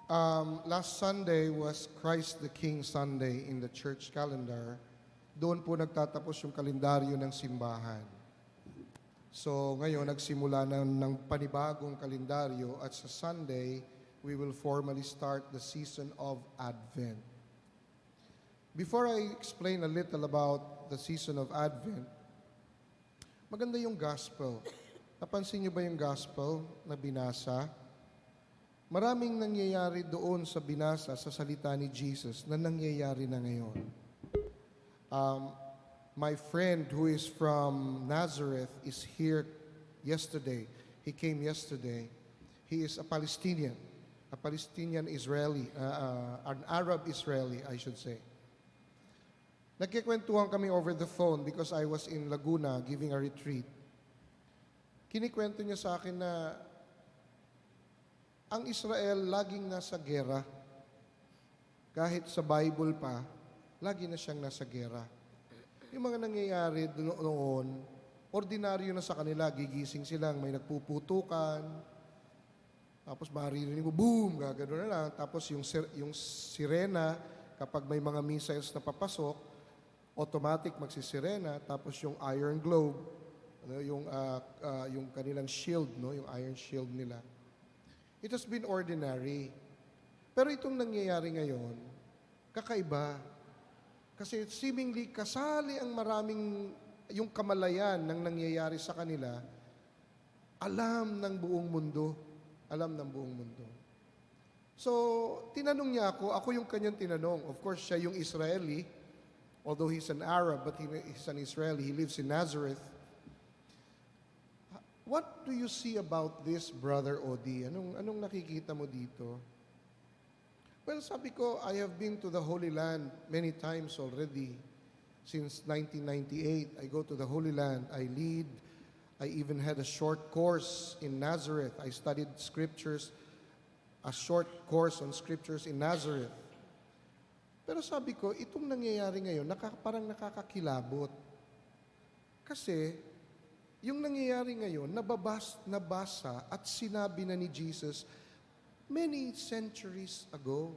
Last Sunday was Christ the King Sunday in the church calendar. Doon po nagtatapos yung kalendaryo ng simbahan. So ngayon, nagsimula na ng panibagong kalendaryo at sa Sunday, we will formally start the season of Advent. Before I explain a little about the season of Advent, maganda yung gospel. Napansin niyo ba yung gospel na binasa? Maraming nangyayari doon sa binasa, sa salita ni Jesus na nangyayari na ngayon. My friend who is from Nazareth is here yesterday. He came yesterday. He is a Palestinian Israeli, an Arab Israeli, I should say. Nagkikwentuhan kami over the phone because I was in Laguna giving a retreat. Kinikwento niya sa akin na ang Israel laging nasa gera. Kahit sa Bible pa, lagi na siyang nasa gera. Yung mga nangyayari noon, ordinaryo na sa kanila, gigising silang, may nagpuputukan, tapos maririnig mo, boom, gagano na lang. Tapos yung sirena, kapag may mga missiles na papasok, automatic magsisirena. Tapos yung iron globe, yung kanilang shield, yung iron shield nila. It has been ordinary. Pero itong nangyayari ngayon, kakaiba. Kasi seemingly kasali ang maraming, yung kamalayan ng nangyayari sa kanila, alam ng buong mundo. Alam ng buong mundo. So, tinanong niya ako yung kanyang tinanong. Of course, siya yung Israeli, although he's an Arab, but he's an Israeli. He lives in Nazareth. What do you see about this, Brother Odi? Anong nakikita mo dito? Well, sabi ko, I have been to the Holy Land many times already. Since 1998, I go to the Holy Land. I lead. I even had a short course in Nazareth. I studied scriptures, a short course on scriptures in Nazareth. Pero sabi ko, itong nangyayari ngayon, parang nakakakilabot. Kasi, yung nangyayari ngayon, nabasa at sinabi na ni Jesus many centuries ago.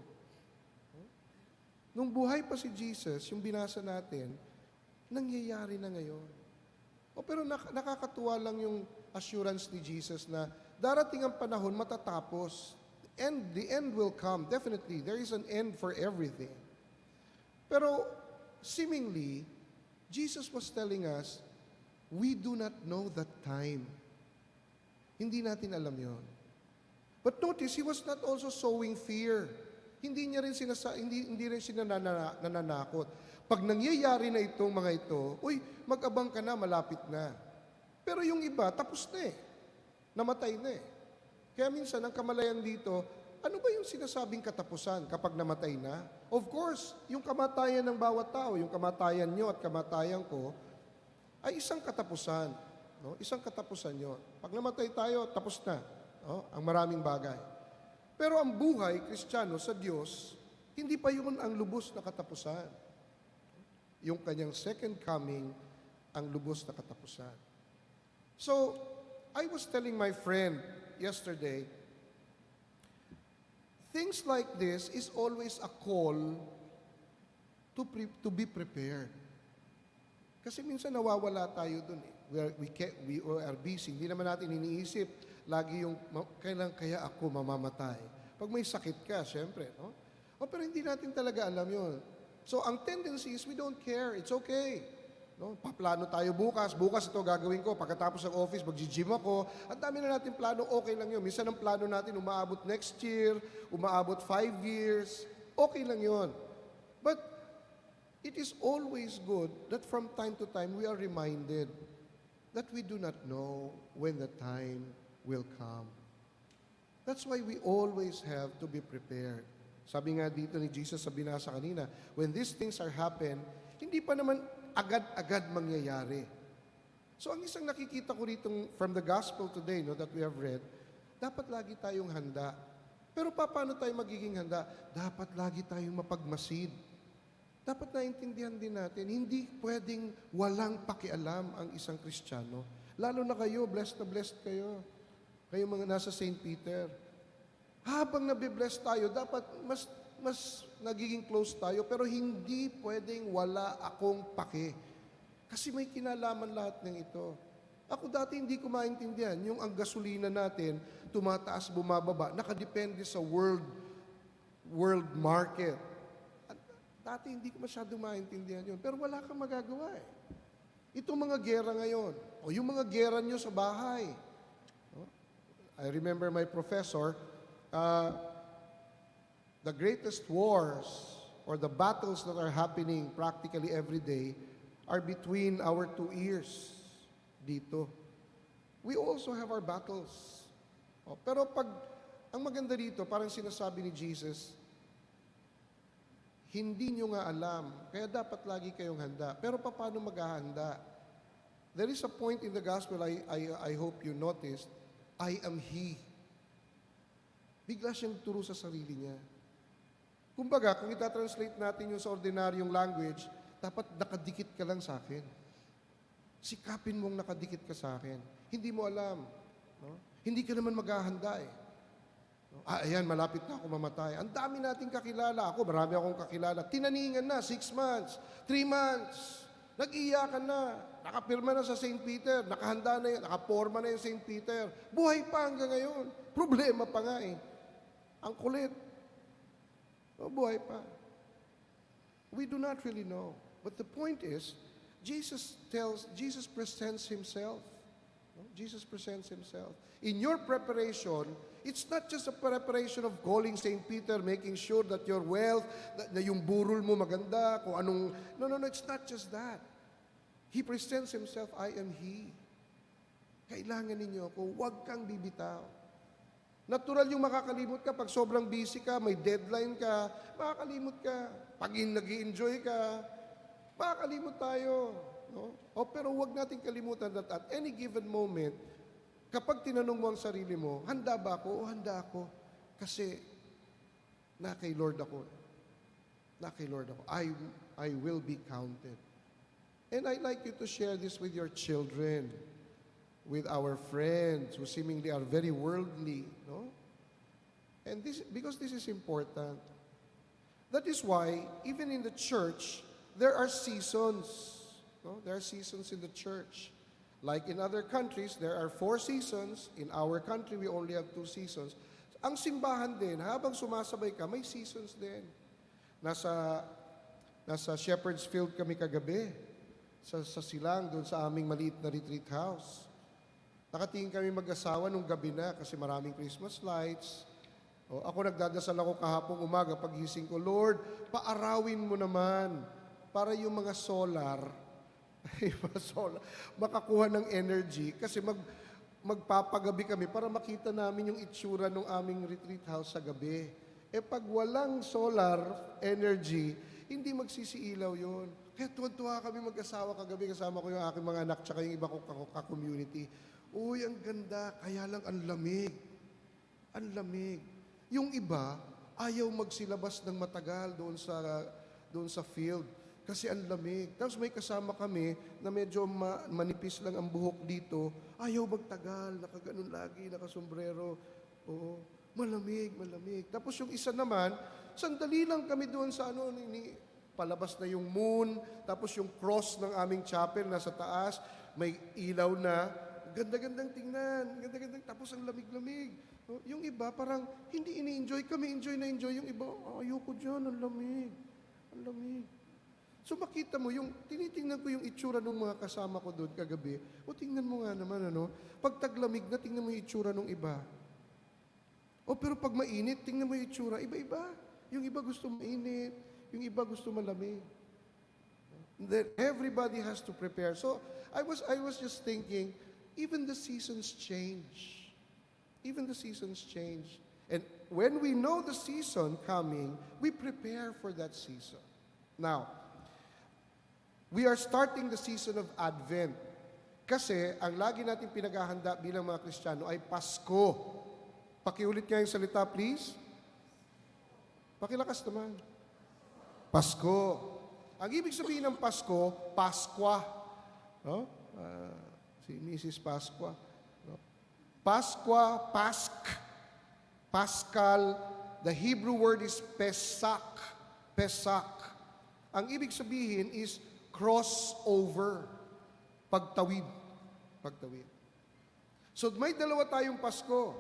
Nung buhay pa si Jesus, yung binasa natin, nangyayari na ngayon. Pero nakakatuwa lang yung assurance ni Jesus na darating ang panahon, matatapos. The end will come. Definitely, there is an end for everything. Pero seemingly, Jesus was telling us, we do not know that time. Hindi natin alam yon. But notice, he was not also sowing fear. Hindi rin siya nananakot. Pag nangyayari na itong mga ito, mag-abang ka na, malapit na. Pero yung iba, tapos na eh. Namatay na eh. Kaya minsan, ang kamalayan dito, ano ba yung sinasabing katapusan kapag namatay na? Of course, yung kamatayan ng bawat tao, yung kamatayan nyo at kamatayan ko, ay isang katapusan. No? Isang katapusan yun. Pag namatay tayo, tapos na. No? Ang maraming bagay. Pero ang buhay, Kristiyano, sa Diyos, hindi pa yun ang lubos na katapusan. Yung kanyang second coming, ang lubos na katapusan. So, I was telling my friend yesterday, things like this is always a call to be prepared. Kasi minsan nawawala tayo dun eh. We are busy. Hindi naman natin iniisip lagi yung, kailan kaya ako mamamatay? Pag may sakit ka, syempre, no? Pero hindi natin talaga alam yun. So, ang tendency is we don't care. It's okay. No? Paplano tayo bukas. Bukas ito gagawin ko. Pagkatapos ng office, mag-gym ako. At dami na natin plano, okay lang yun. Minsan ang plano natin, umaabot next year, umaabot 5 years. Okay lang yun. But, it is always good that from time to time we are reminded that we do not know when the time will come. That's why we always have to be prepared. Sabi nga dito ni Jesus sa binasa kanina, when these things are happen, hindi pa naman agad-agad mangyayari. So ang isang nakikita ko rito from the gospel today that we have read, dapat lagi tayong handa. Pero paano tayo magiging handa? Dapat lagi tayong mapagmasid. Dapat naintindihan din natin, hindi pwedeng walang pakialam ang isang Kristiyano. Lalo na kayo, blessed na blessed kayo. Kayo mga nasa St. Peter. Habang nabibless tayo, dapat mas nagiging close tayo, pero hindi pwedeng wala akong pake. Kasi may kinalaman lahat ng ito. Ako dati hindi ko maintindihan, yung ang gasolina natin, tumataas, bumababa, nakadepende sa world market. At dati hindi ko masyadong maintindihan yun, pero wala kang magagawa eh. Itong mga gera ngayon, o yung mga gera nyo sa bahay. I remember my professor, the greatest wars or the battles that are happening practically every day are between our two ears dito. We also have our battles. Pero ang maganda dito, parang sinasabi ni Jesus, hindi nyo nga alam, kaya dapat lagi kayong handa. Pero paano maghahanda? There is a point in the gospel, I hope you noticed, I am He. Bigla siyang turo sa sarili niya. Kumbaga, kung itatranslate natin yung sa ordinaryong language, dapat nakadikit ka lang sa akin. Sikapin mong nakadikit ka sa akin. Hindi mo alam. No? Hindi ka naman maghahanda eh. No? Ayan, malapit na ako mamatay. Ang dami nating kakilala. Ako, marami akong kakilala. Tinaningan na, 6 months, 3 months. Nag-iyakan na. Nakapirma na sa St. Peter. Nakahanda na yun. Nakaporma na yung St. Peter. Buhay pa hanggang ngayon. Problema pa nga eh. Ang kulit. No, buhay pa. We do not really know. But the point is, Jesus presents Himself. No? Jesus presents Himself. In your preparation, it's not just a preparation of calling St. Peter, making sure that your wealth, na yung burol mo maganda, kung anong... No, it's not just that. He presents Himself, I am He. Kailangan ninyo ako, huwag kang bibitaw. Natural yung makakalimot ka pag sobrang busy ka, may deadline ka, makakalimot ka. Pag nag-i-enjoy ka, makakalimot tayo. No? Pero huwag natin kalimutan that at any given moment, kapag tinanong mo ang sarili mo, handa ba ako? O handa ako. Kasi, na kay Lord ako. Na kay Lord ako. I will be counted. And I'd like you to share this with your children, with our friends who seemingly are very worldly. No? And because this is important. That is why, even in the church, there are seasons. No? There are seasons in the church. Like in other countries, there are 4 seasons. In our country, we only have 2 seasons. Ang simbahan din, habang sumasabay ka, may seasons din. Nasa Shepherd's Field kami kagabi. Sa Silang, doon sa aming maliit na retreat house. Nakatingin kami mag-asawa nung gabi na kasi maraming Christmas lights. Ako nagdadasal ako kahapong umaga paggising ko, Lord, paarawin mo naman para yung mga solar, makakuha ng energy kasi magpapagabi kami para makita namin yung itsura ng aming retreat house sa gabi. Pag walang solar energy, hindi magsisiilaw yun. Kaya tuwa kami mag-asawa kagabi, kasama ko yung aking mga anak tsaka yung iba kong ka-community. Uy, ang ganda, kaya lang ang lamig. Ang lamig. Yung iba, ayaw magsilabas ng matagal doon sa field. Kasi ang lamig. Tapos may kasama kami na medyo manipis lang ang buhok dito. Ayaw magtagal, nakaganon lagi, nakasombrero. Oo, malamig. Tapos yung isa naman, sandali lang kami doon sa palabas na yung moon, tapos yung cross ng aming chapel nasa taas, may ilaw na, ganda-gandang tingnan, tapos ang lamig-lamig. Yung iba parang hindi ini-enjoy, kami enjoy na enjoy, yung iba, ayoko dyan, ang lamig. So makita mo, tinitingnan ko yung itsura ng mga kasama ko doon kagabi, tingnan mo nga naman, pag taglamig na, tingnan mo yung itsura ng iba. Pero pag mainit, tingnan mo yung itsura, iba-iba. Yung iba gusto mainit, yung iba gusto malamig. Then everybody has to prepare. So I was just thinking, even the seasons change. Even the seasons change. And when we know the season coming, we prepare for that season. Now, we are starting the season of Advent. Kasi ang lagi natin pinaghahanda bilang mga Kristiyano ay Pasko. Pakiulit nga yung salita, please. Pakilakas naman. Pasko. Ang ibig sabihin ng Pasko, Paskwa. No? Si Mrs. Paskwa. No? Paskwa, Pask. Paschal, the Hebrew word is Pesach. Pesach. Ang ibig sabihin is crossover. Pagtawid. Pagtawid. So may dalawa tayong Pasko.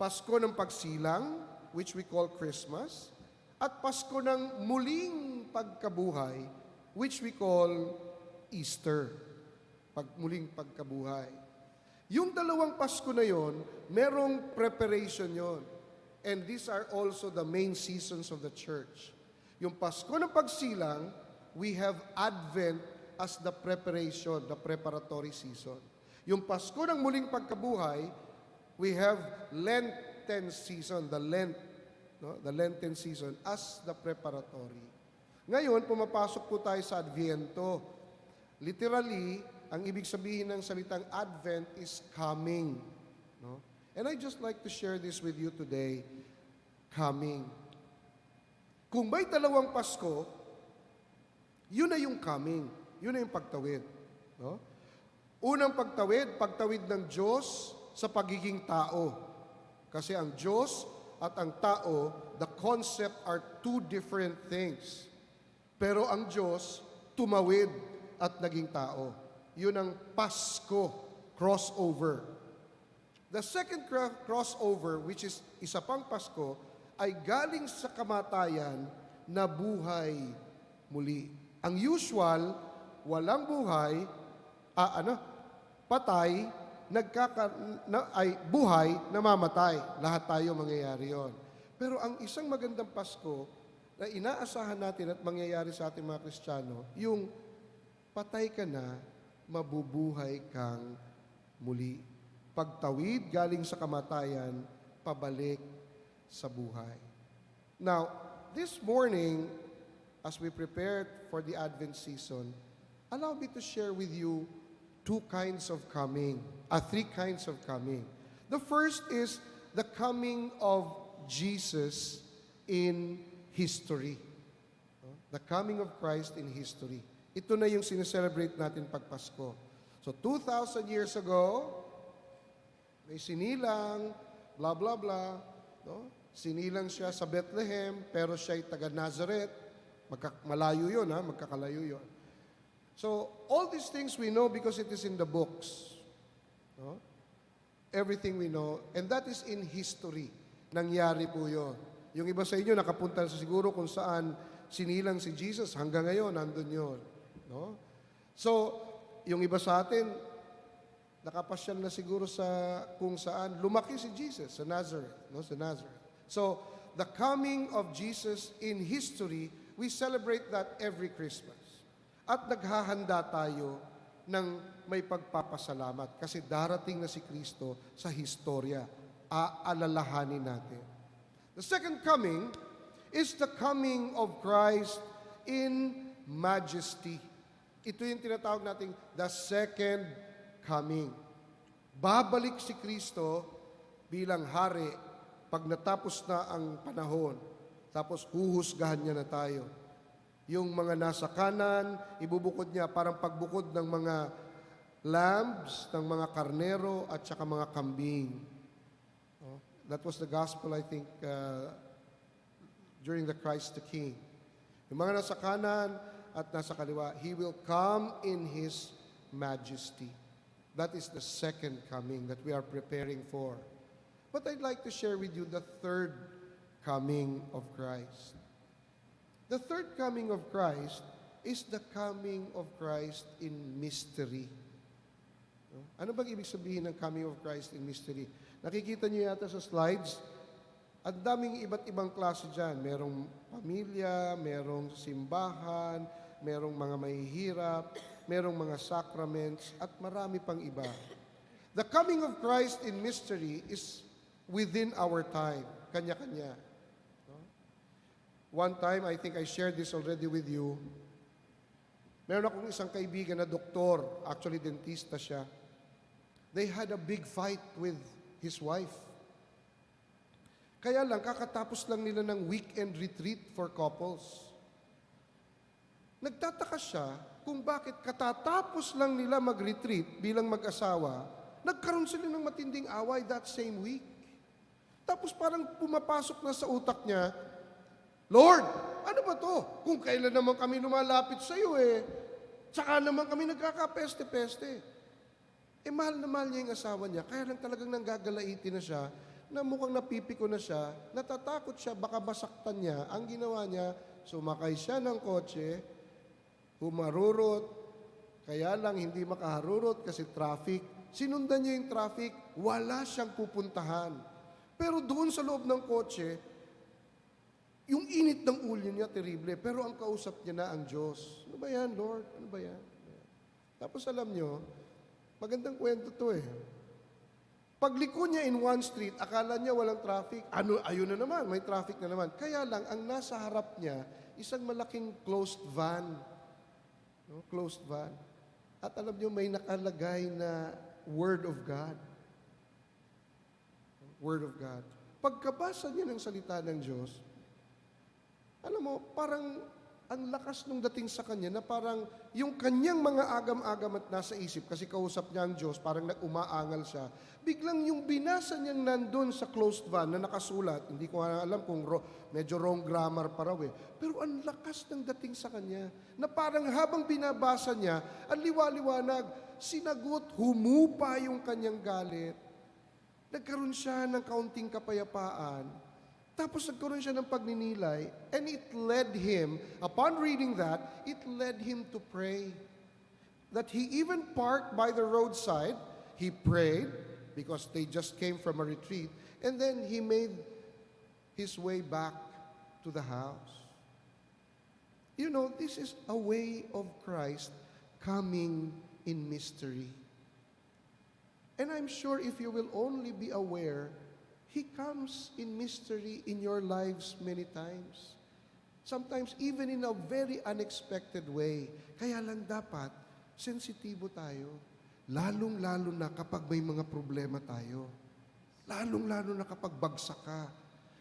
Pasko ng pagsilang, which we call Christmas, at Pasko ng muling pagkabuhay, which we call Easter. Muling pagkabuhay. Yung dalawang Pasko na yon, merong preparation yon. And these are also the main seasons of the church. Yung Pasko ng pagsilang, we have Advent as the preparation, the preparatory season. Yung Pasko ng muling pagkabuhay, we have Lenten season, the Lenten season as the preparatory. Ngayon, pumapasok po tayo sa Adviento. Literally, ang ibig sabihin ng salitang Advent is coming. No? And I just like to share this with you today, coming. Kung may dalawang Pasko, yun na yung coming. Yun na yung pagtawid. No? Unang pagtawid, pagtawid ng Diyos sa pagiging tao. Kasi ang Diyos at ang tao, the concept are two different things. Pero ang Diyos, tumawid at naging tao. Yun ang Pasko, crossover. The second crossover, which is isa pang Pasko, ay galing sa kamatayan na buhay muli. Ang usual, walang buhay, patay, ay buhay, namamatay. Lahat tayo mangyayari yon. Pero ang isang magandang Pasko na inaasahan natin at mangyayari sa ating mga Kristiyano, yung patay ka na, mabubuhay kang muli. Pagtawid galing sa kamatayan, pabalik sa buhay. Now, this morning, as we prepared for the Advent season, allow me to share with you three kinds of coming. The first is the coming of Jesus in history. The coming of Christ in history. Ito na yung sineselebrate natin pag Pasko. So, 2,000 years ago, may sinilang, blah, blah, blah. No? Sinilang siya sa Bethlehem, pero siya'y taga Nazareth. Malayo yun, magkakalayo yun. So, all these things we know because it is in the books. No? Everything we know. And that is in history. Nangyari po yun. Yung iba sa inyo, nakapunta sa siguro kung saan sinilang si Jesus. Hanggang ngayon, nandun yun. No? So, yung iba sa atin, nakapasyal na siguro sa kung saan lumaki si Jesus, sa Nazareth. No? Sa Nazareth. So, the coming of Jesus in history, we celebrate that every Christmas. At naghahanda tayo ng may pagpapasalamat kasi darating na si Kristo sa historya. Aalalahanin natin. The second coming is the coming of Christ in majesty. Ito yung tinatawag nating the second coming. Babalik si Kristo bilang hari pag natapos na ang panahon. Tapos huhusgahan niya na tayo. Yung mga nasa kanan, ibubukod niya parang pagbukod ng mga lambs, ng mga karnero at saka mga kambing. That was the gospel, I think, during the Christ the King. Yung mga nasa kanan at nasa kaliwa, He will come in His majesty. That is the second coming that we are preparing for. But I'd like to share with you the third coming of Christ. The third coming of Christ is the coming of Christ in mystery. Ano bang ibig sabihin ng coming of Christ in mystery? Nakikita niyo yata sa slides, ang daming iba't ibang klase dyan. Merong pamilya, merong simbahan, merong mga mahihirap, merong mga sacraments, at marami pang iba. The coming of Christ in mystery is within our time, kanya-kanya. One time, I think I shared this already with you, meron akong isang kaibigan na doktor, actually dentista siya. They had a big fight with his wife. Kaya lang, kakatapos lang nila ng weekend retreat for couples. Nagtataka siya kung bakit katatapos lang nila mag-retreat bilang mag-asawa, nagkaroon sila ng matinding away that same week. Tapos parang pumapasok na sa utak niya, Lord, ano ba to? Kung kailan naman kami lumalapit sa iyo tsaka naman kami nagkakapeste-peste. Mahal na mahal niya yung asawa niya, kaya lang talagang nanggagalaiti na siya, na mukhang napipiko na siya, natatakot siya, baka masaktan niya. Ang ginawa niya, sumakay siya ng kotse, humarurot, kaya lang hindi makaharurot kasi traffic. Sinundan niya yung traffic, wala siyang pupuntahan. Pero doon sa loob ng kotse, yung init ng ulo niya, terrible. Pero ang kausap niya na ang Diyos. Ano ba yan, Lord? Ano ba yan? Tapos alam niyo, magandang kwento to Pagliko niya in one street, akala niya walang traffic. Ayun na naman, may traffic na naman. Kaya lang, ang nasa harap niya, isang malaking closed van. No? Closed van. At alam niyo, may nakalagay na Word of God. Word of God. Pagkabasa niya ng salita ng Diyos, alam mo, parang ang lakas nung dating sa kanya na parang yung kanyang mga agam-agam at nasa isip, kasi kausap niya ang Diyos, parang umaangal siya. Biglang yung binasa niyang nandun sa closed van na nakasulat, hindi ko alam kung medyo wrong grammar pa raw pero ang lakas ng dating sa kanya, na parang habang binabasa niya, ang liwa-liwanag, sinagot, humupa yung kanyang galit. Nagkaroon siya ng kaunting kapayapaan. Tapos nagkaroon siya ng pagninilay, and it led him, upon reading that, it led him to pray. That he even parked by the roadside, he prayed, because they just came from a retreat, and then he made his way back to the house. You know, this is a way of Christ coming in mystery. And I'm sure if you will only be aware, He comes in mystery in your lives many times. Sometimes even in a very unexpected way. Kaya lang dapat, sensitibo tayo. Lalong-lalo na kapag may mga problema tayo. Lalong-lalo na kapag bagsak ka.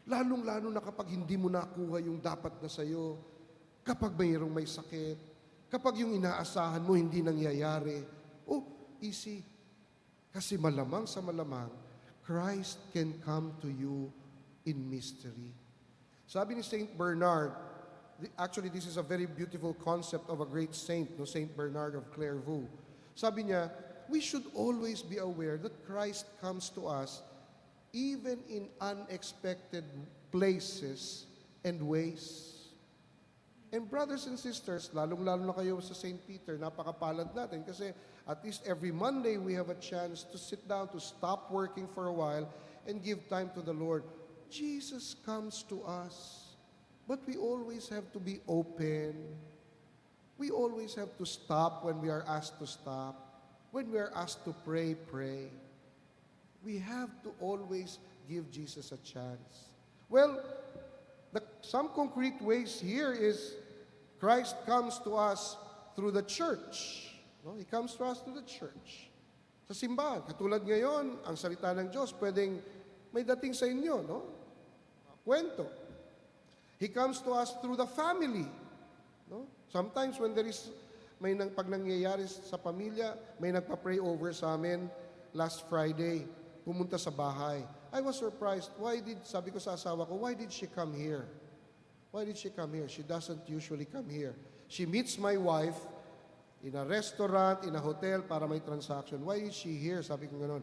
Lalong-lalo na kapag hindi mo nakuha yung dapat na sa'yo. Kapag mayroong may sakit. Kapag yung inaasahan mo hindi nangyayari. Easy. Kasi malamang sa malamang, Christ can come to you in mystery. Sabi ni Saint Bernard, actually this is a very beautiful concept of a great saint, no, Saint Bernard of Clairvaux. Sabi niya, we should always be aware that Christ comes to us even in unexpected places and ways. And brothers and sisters, lalong-lalo na kayo sa St. Peter, napakapalad natin kasi at least every Monday we have a chance to sit down, to stop working for a while and give time to the Lord. Jesus comes to us, but we always have to be open. We always have to stop when we are asked to stop. When we are asked to pray, pray. We have to always give Jesus a chance. Well, some concrete ways here is Christ comes to us through the church. No? He comes to us through the church. Sa simbahan, katulad ngayon, ang salita ng Diyos pwedeng may dating sa inyo, no? Kwento. He comes to us through the family. No? Sometimes when pag nangyayari sa pamilya, may nagpa-pray over sa amin last Friday, pumunta sa bahay. I was surprised. Sabi ko sa asawa ko, why did she come here? Why did she come here? She doesn't usually come here. She meets my wife in a restaurant, in a hotel, para may transaction. Why is she here? Sabi ko gano'n.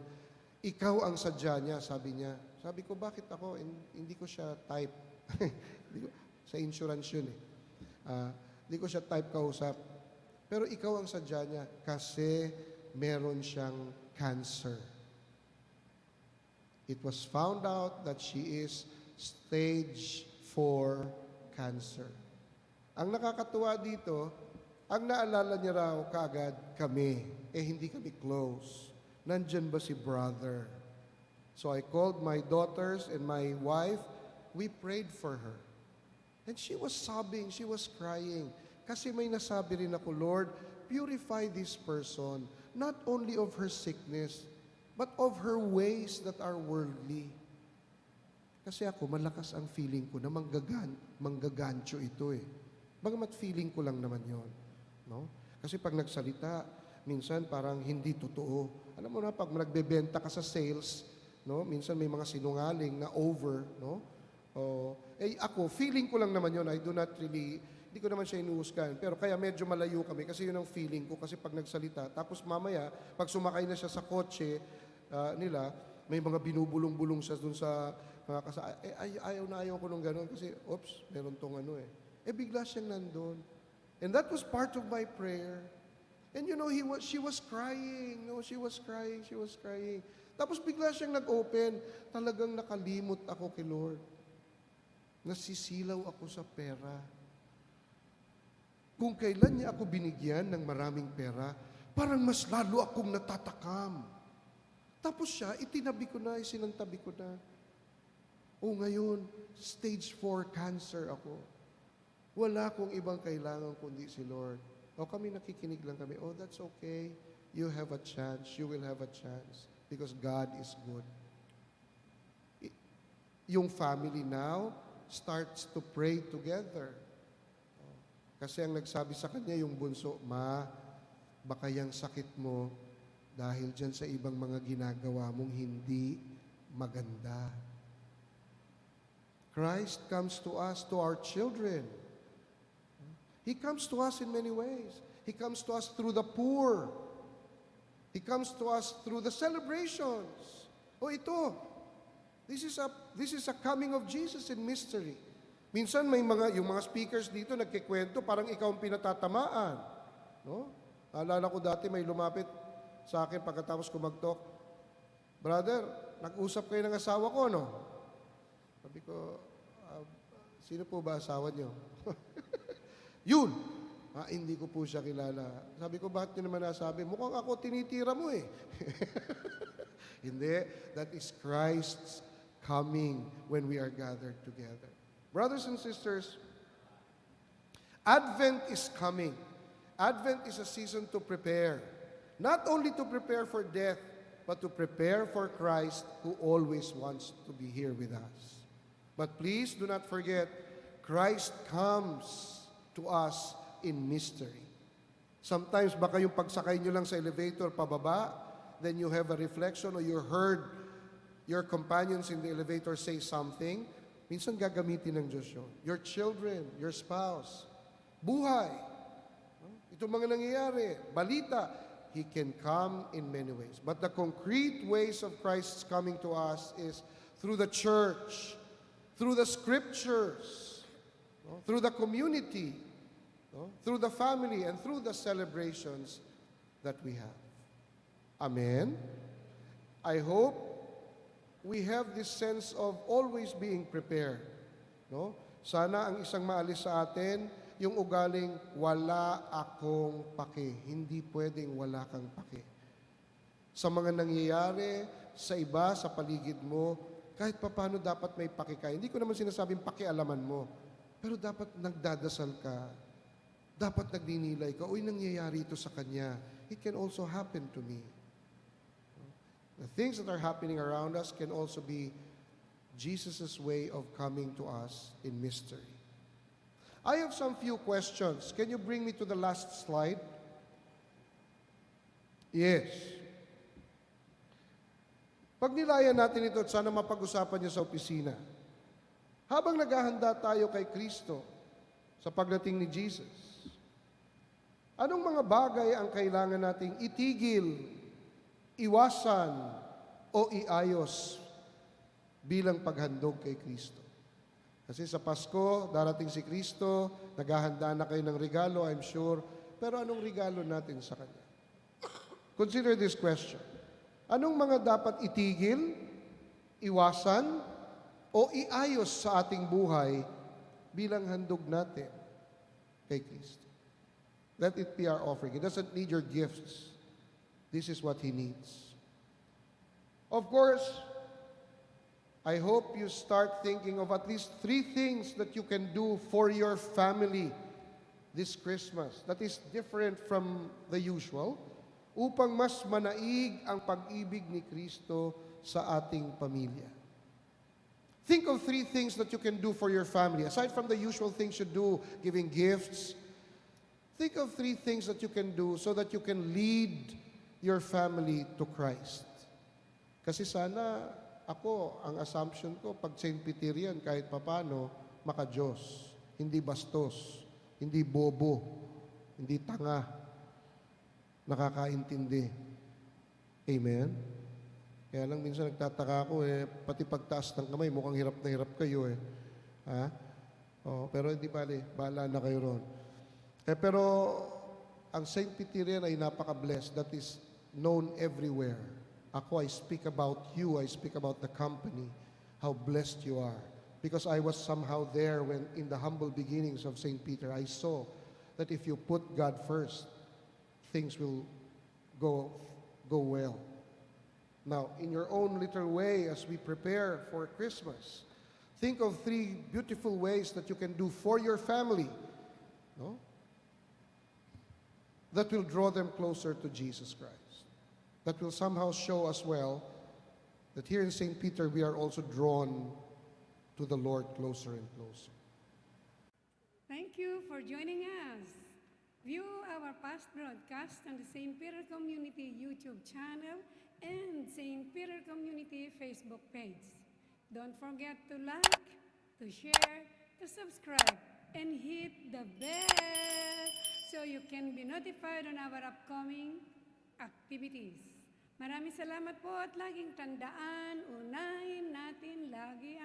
Ikaw ang sadya niya, sabi niya. Sabi ko, bakit ako? Hindi ko siya type. Sa insurance yun Hindi ko siya type kausap. Pero ikaw ang sadya niya kasi meron siyang cancer. It was found out that she is stage 4 cancer. Ang nakakatuwa dito, ang naalala niya raw kaagad kami, hindi kami close. Nandyan ba si brother? So I called my daughters and my wife. We prayed for her. And she was sobbing, she was crying. Kasi may nasabi rin ako, Lord, purify this person, not only of her sickness, but of her ways that are worldly. Kasi ako, malakas ang feeling ko na manggagancho ito Bagamat feeling ko lang naman yon, no? Kasi pag nagsalita, minsan parang hindi totoo. Alam mo na, pag nagbebenta ka sa sales, no? Minsan may mga sinungaling na over, no? Ako, feeling ko lang naman yun. I do not really, hindi ko naman siya inuusgan. Pero kaya medyo malayo kami kasi yun ang feeling ko. Kasi pag nagsalita, tapos mamaya, pag sumakay na siya sa kotse nila, may mga binubulong-bulong siya dun sa mga ayaw ko nung gano'n. Kasi, oops, meron tong ano eh. Bigla siyang nandun. And that was part of my prayer. And you know, she was crying. No, she was crying. Tapos bigla siyang nag-open. Talagang nakalimot ako kay Lord. Nasisilaw ako sa pera. Kung kailan niya ako binigyan ng maraming pera, parang mas lalo akong natatakam. Tapos siya, itinabi ko na, isinantabi ko na. Ngayon, stage 4 cancer ako. Wala akong ibang kailangan kundi si Lord. Kami nakikinig lang kami, that's okay. You have a chance. You will have a chance. Because God is good. Yung family now starts to pray together. Kasi ang nagsabi sa kanya yung bunso, Ma, baka yung sakit mo dahil dyan sa ibang mga ginagawa mong hindi maganda. Christ comes to us, to our children. He comes to us in many ways. He comes to us through the poor. He comes to us through the celebrations. Ito. This is a coming of Jesus in mystery. Minsan yung mga speakers dito nagkikwento parang ikaw ang pinatatamaan. No? Alala ko dati may lumapit sa akin pagkatapos ko mag-talk. Brother, nag-usap kayo ng asawa ko, no? Sabi ko, sino po ba asawa niyo? Yun! Hindi ko po siya kilala. Sabi ko, bakit niyo naman nasabi? Mukhang ako tinitira mo eh. Hindi. That is Christ's coming when we are gathered together. Brothers and sisters, Advent is coming. Advent is a season to prepare. Not only to prepare for death, but to prepare for Christ who always wants to be here with us. But please do not forget, Christ comes to us in mystery. Sometimes baka yung pagsakay nyo lang sa elevator pababa, then you have a reflection or you heard your companions in the elevator say something, minsan gagamitin ng Diyos yun. Your children, your spouse, buhay. Itong mga nangyayari, balita, He can come in many ways. But the concrete ways of Christ's coming to us is through the church, through the scriptures, through the community, through the family, and through the celebrations that we have. Amen? I hope we have this sense of always being prepared. No? Sana ang isang maalis sa atin, yung ugaling, wala akong pake. Hindi pwedeng wala kang pake. Sa mga nangyayari, sa iba, sa paligid mo, kahit papano dapat may pake ka. Hindi ko naman sinasabing pakialaman mo. Pero dapat nagdadasal ka. Dapat nagninilay ka, nangyayari ito sa kanya. It can also happen to me. The things that are happening around us can also be Jesus' way of coming to us in mystery. I have some few questions. Can you bring me to the last slide? Yes. Pag nilayan natin ito at sana mapag-usapan niyo sa opisina, habang naghahanda tayo kay Kristo sa pagdating ni Jesus, anong mga bagay ang kailangan nating itigil, iwasan o iayos bilang paghandog kay Kristo? Kasi sa Pasko, darating si Kristo, naghahanda na kayo ng regalo, I'm sure. Pero anong regalo natin sa Kanya? Consider this question. Anong mga dapat itigil, iwasan, o iayos sa ating buhay bilang handog natin kay Kristo? Let it be our offering. He doesn't need your gifts. This is what He needs. Of course, I hope you start thinking of at least 3 things that you can do for your family this Christmas that is different from the usual upang mas manaig ang pag-ibig ni Kristo sa ating pamilya. Think of 3 things that you can do for your family. Aside from the usual things you do, giving gifts, think of 3 things that you can do so that you can lead your family to Christ. Kasi sana ako, ang assumption ko, pag St. Peter yan, kahit papano, maka-Diyos. Hindi bastos, hindi bobo, hindi tanga, nakakaintindi. Amen? Kaya lang minsan nagtataka ako, pati pagtaas ng kamay, mukhang hirap na hirap kayo Ha? Pero hindi bali, bahala na kayo ron. Pero ang St. Peter yan ay napaka-blessed. That is known everywhere. Ako, I speak about you. I speak about the company. How blessed you are. Because I was somehow there when in the humble beginnings of St. Peter, I saw that if you put God first, things will go well. Now, in your own little way, as we prepare for Christmas, think of 3 beautiful ways that you can do for your family, no? That will draw them closer to Jesus Christ. That will somehow show us well that here in St. Peter, we are also drawn to the Lord closer and closer. Thank you for joining us. View our past broadcast on the St. Peter Community YouTube channel and St. Peter Community Facebook page. Don't forget to like, to share, to subscribe, and hit the bell so you can be notified on our upcoming activities. Maraming salamat po at laging tandaan, unahin natin lagi